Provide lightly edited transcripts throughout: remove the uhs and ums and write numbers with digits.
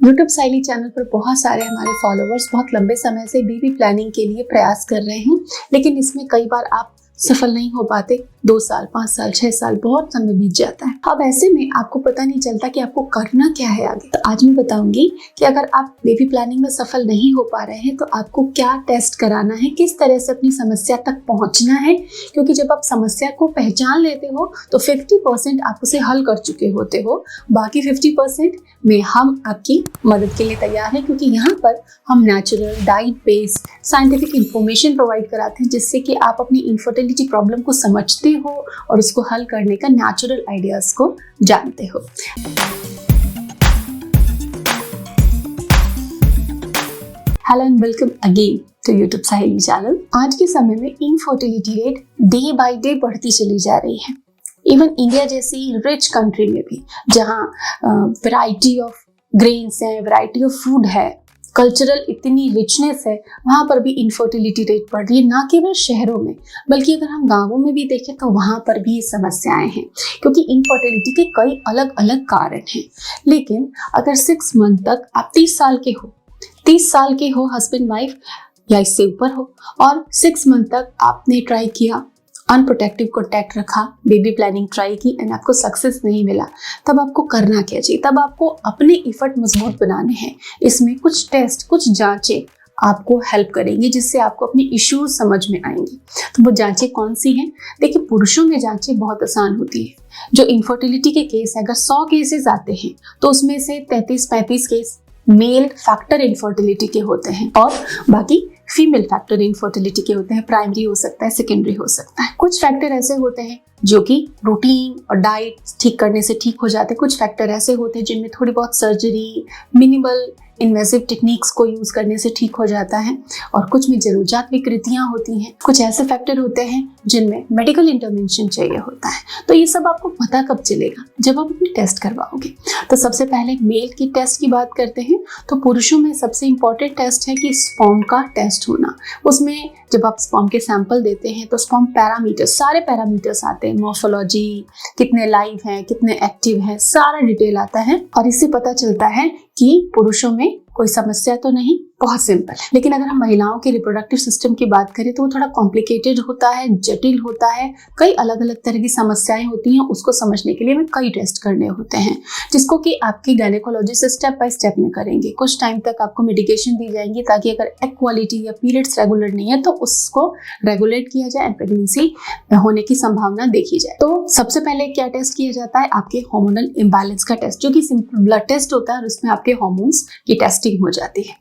YouTube साइली channel पर बहुत सारे हमारे फॉलोअर्स बहुत लंबे समय से बेबी प्लानिंग के लिए प्रयास कर रहे हैं, लेकिन इसमें कई बार आप सफल नहीं हो पाते। 2 साल, 5 साल, 6 साल बहुत समय बीत जाता है। अब ऐसे में आपको पता नहीं चलता कि आपको करना क्या है आगे। तो आज मैं बताऊंगी कि अगर आप बेबी प्लानिंग में सफल नहीं हो पा रहे हैं तो आपको क्या टेस्ट कराना है, किस तरह से अपनी समस्या तक पहुंचना है। क्योंकि जब आप समस्या को पहचान लेते हो तो 50% आप उसे हल कर चुके होते हो। बाकी 50% में हम आपकी मदद के लिए तैयार हैं, क्योंकि यहाँ पर हम natural diet based scientific information provide कराते हैं, जिससे कि आप अपनी इनफर्टिलिटी प्रॉब्लम को समझते हो और उसको हल करने का नेचुरल आइडियाज को जानते हो। Hello and welcome again to YouTube Sahili channel. आज के समय में infertility rate day by day बढ़ती चली जा रही है। इवन इंडिया जैसी रिच कंट्री में भी, जहाँ वैरायटी ऑफ ग्रेन्स है, वैरायटी ऑफ फूड है, कल्चरल इतनी रिचनेस है, वहाँ पर भी इनफर्टिलिटी रेट बढ़ रही है। ना केवल शहरों में बल्कि अगर हम गाँवों में भी देखें तो वहाँ पर भी ये समस्याएं हैं, क्योंकि इनफर्टिलिटी के कई अलग अलग कारण हैं। लेकिन अगर 6 मंथ तक आप 30 साल के हो हस्बैंड वाइफ या इससे ऊपर हो, और 6 मंथ तक आपने ट्राई किया, अनप्रोटेक्टिव कॉन्टैक्ट रखा, बेबी प्लानिंग ट्राई की एंड आपको सक्सेस नहीं मिला, तब आपको करना क्या चाहिए? तब आपको अपने एफर्ट मजबूत बनाने हैं। इसमें कुछ टेस्ट, कुछ जांचें आपको हेल्प करेंगी, जिससे आपको अपनी इश्यूज समझ में आएंगी। तो वो जांचें कौन सी हैं? देखिए, पुरुषों में जांचें बहुत आसान होती है। जो इनफर्टिलिटी के केस है, अगर 100 केसेस आते हैं तो उसमें से 33-35 केस मेल फैक्टर इनफर्टिलिटी के होते हैं और बाकी फीमेल फैक्टर इनफर्टिलिटी के होते हैं। प्राइमरी हो सकता है, सेकेंडरी हो सकता है। कुछ फैक्टर ऐसे होते हैं जो कि रूटीन और डाइट ठीक करने से ठीक हो जाते हैं। कुछ फैक्टर ऐसे होते हैं जिनमें थोड़ी बहुत सर्जरी, मिनिमल इन्वेसिव टेक्निक्स को यूज करने से ठीक हो जाता है, और कुछ में जरूरत विकृतियां होती हैं। कुछ ऐसे फैक्टर होते हैं जिनमें मेडिकल इंटरवेंशन चाहिए होता है। तो ये सब आपको पता कब चलेगा? जब आप अपनी टेस्ट करवाओगे। तो सबसे पहले मेल की टेस्ट की बात करते हैं। तो पुरुषों में सबसे इंपॉर्टेंट टेस्ट है कि स्पर्म का टेस्ट होना। उसमें जब आप स्पर्म के सैंपल देते हैं तो स्पर्म पैरामीटर, सारे पैरामीटर्स आते हैं। मॉर्फोलॉजी, कितने लाइव हैं, कितने एक्टिव हैं, सारा डिटेल आता है, और इससे पता चलता है कि पुरुषों में कोई समस्या तो नहीं। बहुत सिंपल है। लेकिन अगर हम महिलाओं के रिप्रोडक्टिव सिस्टम की बात करें तो वो थोड़ा कॉम्प्लिकेटेड होता है, जटिल होता है। कई अलग अलग तरह की समस्याएं होती हैं। उसको समझने के लिए हमें कई टेस्ट करने होते हैं, जिसको कि आपकी गायनेकोलॉजिस्ट स्टेप बाय स्टेप में करेंगे। कुछ टाइम तक आपको मेडिकेशन दी जाएंगी ताकि अगर एग क्वालिटी या पीरियड्स रेगुलर नहीं है तो उसको रेगुलेट किया जाए एंड प्रेगनेंसी होने की संभावना देखी जाए। तो सबसे पहले क्या टेस्ट किया जाता है? आपके हार्मोनल इम्बैलेंस का टेस्ट, जो कि सिंपल ब्लड टेस्ट होता है और उसमें आपके हार्मोन्स की टेस्टिंग हो जाती है।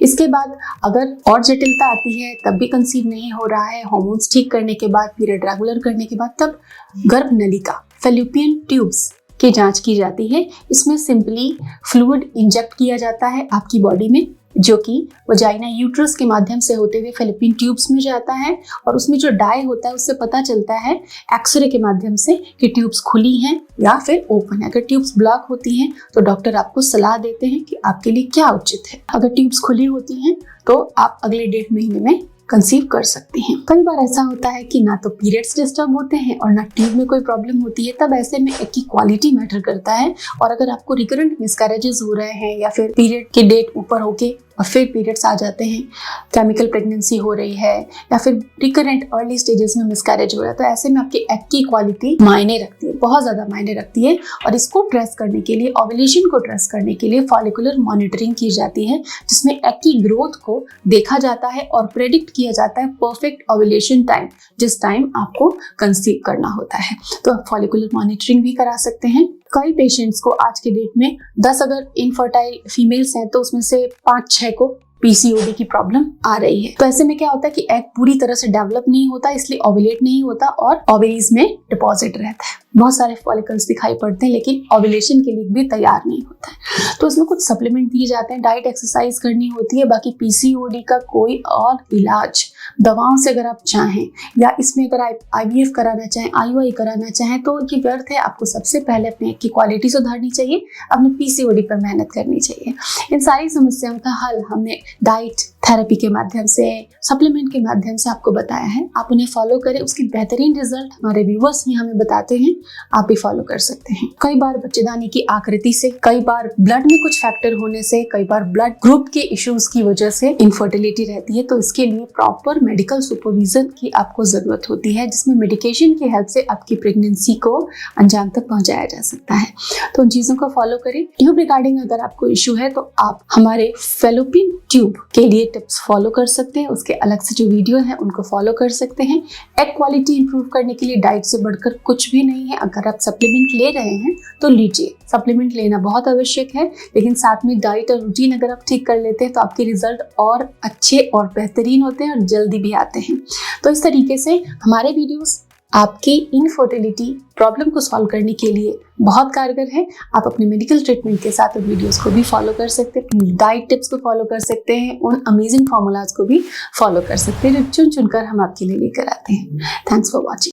इसके बाद अगर और जटिलता आती है, तब भी कंसीव नहीं हो रहा है, हार्मोन्स ठीक करने के बाद, पीरियड रेगुलर करने के बाद, तब गर्भ नलिका, फैलोपियन ट्यूब्स की जांच की जाती है। इसमें सिंपली फ्लूइड इंजेक्ट किया जाता है आपकी बॉडी में, जो कि वजाइना यूट्रस के माध्यम से होते हुए फैलोपियन ट्यूब्स में जाता है, और उसमें जो डाई होता है उससे पता चलता है एक्सरे के माध्यम से कि ट्यूब्स खुली हैं या फिर ओपन है। अगर ट्यूब्स ब्लॉक होती हैं तो डॉक्टर आपको सलाह देते हैं कि आपके लिए क्या उचित है। अगर ट्यूब्स खुली होती हैं तो आप अगले 1.5 महीने में कंसीव कर सकती हैं। कई बार ऐसा होता है कि ना तो पीरियड्स डिस्टर्ब होते हैं और ना ट्यूब में कोई प्रॉब्लम होती है। तब ऐसे में एग की क्वालिटी मैटर करता है, और अगर आपको रिकरेंट मिसकैरेजेस हो रहे हैं या फिर पीरियड की डेट ऊपर होके और फिर पीरियड्स आ जाते हैं, केमिकल प्रेगनेंसी हो रही है, या फिर रिकरेंट अर्ली स्टेजेस में मिसकैरेज हो रहा है, तो ऐसे में आपकी एग की क्वालिटी मायने रखती है, बहुत ज़्यादा मायने रखती है। और इसको ट्रेस करने के लिए, ओव्यूलेशन को ट्रेस करने के लिए फॉलिकुलर मॉनिटरिंग की जाती है, जिसमें एग की ग्रोथ को देखा जाता है और प्रेडिक्ट किया जाता है परफेक्ट ओव्यूलेशन टाइम, जिस टाइम आपको कंसीव करना होता है। तो आप फॉलिकुलर मॉनिटरिंग भी करा सकते हैं। कई पेशेंट्स को आज के डेट में 10 अगर इनफर्टाइल फीमेल्स हैं तो उसमें से 5-6 को पीसीओडी की प्रॉब्लम आ रही है। तो ऐसे में क्या होता है कि एग पूरी तरह से डेवलप नहीं होता, इसलिए ओव्यूलेट नहीं होता और ओवरीज में डिपॉजिट रहता है। बहुत सारे फॉलिकल्स दिखाई पड़ते हैं, लेकिन ओव्यूलेशन के लिए भी तैयार नहीं होता है। तो उसमें कुछ सप्लीमेंट दिए जाते हैं, डाइट एक्सरसाइज करनी होती है। बाकी पीसीओडी का कोई और इलाज दवाओं से अगर आप चाहें, या इसमें अगर आप आईवीएफ कराना चाहें, आईयूआई कराना चाहें, तो ये व्यर्थ है। आपको सबसे पहले अपने एग की क्वालिटी सुधारनी चाहिए, अपने पीसीओडी पर मेहनत करनी चाहिए। इन सारी समस्याओं का हल हमने डाइट, थेरेपी के माध्यम से, सप्लीमेंट के माध्यम से आपको बताया है। आप उन्हें फॉलो करें, उसके बेहतरीन रिजल्ट हमारे व्यूवर्स ही हमें बताते हैं, आप भी फॉलो कर सकते हैं। कई बार बच्चेदानी की आकृति से, कई बार ब्लड में कुछ फैक्टर होने से, कई बार ब्लड ग्रुप के इश्यूज की वजह से इनफर्टिलिटी रहती है, तो इसके लिए प्रॉपर मेडिकल सुपरविजन की आपको जरूरत होती है, जिसमें मेडिकेशन की हेल्प से आपकी प्रेगनेंसी को अंजाम तक पहुंचाया जा सकता है। तो उन चीजों को फॉलो करें। ट्यूब रिगार्डिंग अगर आपको इश्यू है तो आप हमारे फेलोपियन ट्यूब के लिए टिप्स फॉलो कर सकते हैं, उसके अलग से जो वीडियो है उनको फॉलो कर सकते हैं। एग क्वालिटी इंप्रूव करने के लिए डाइट से बढ़कर कुछ भी नहीं है। अगर आप सप्लीमेंट ले रहे हैं तो लीजिए, सप्लीमेंट लेना बहुत आवश्यक है, लेकिन साथ में डाइट और रूटीन अगर आप ठीक कर लेते हैं तो आपके रिजल्ट और अच्छे और बेहतरीन होते हैं और जल्दी भी आते हैं। तो इस तरीके से हमारे वीडियोस आपकी इनफर्टिलिटी प्रॉब्लम को सॉल्व करने के लिए बहुत कारगर है। आप अपने मेडिकल ट्रीटमेंट के साथ उन वीडियोस को भी फॉलो कर सकते हैं, अपनी डाइट टिप्स को फॉलो कर सकते हैं, उन अमेजिंग फॉर्मूलाज को भी फॉलो कर सकते हैं जो चुन चुनकर हम आपके लिए लेकर आते हैं। Thanks for watching.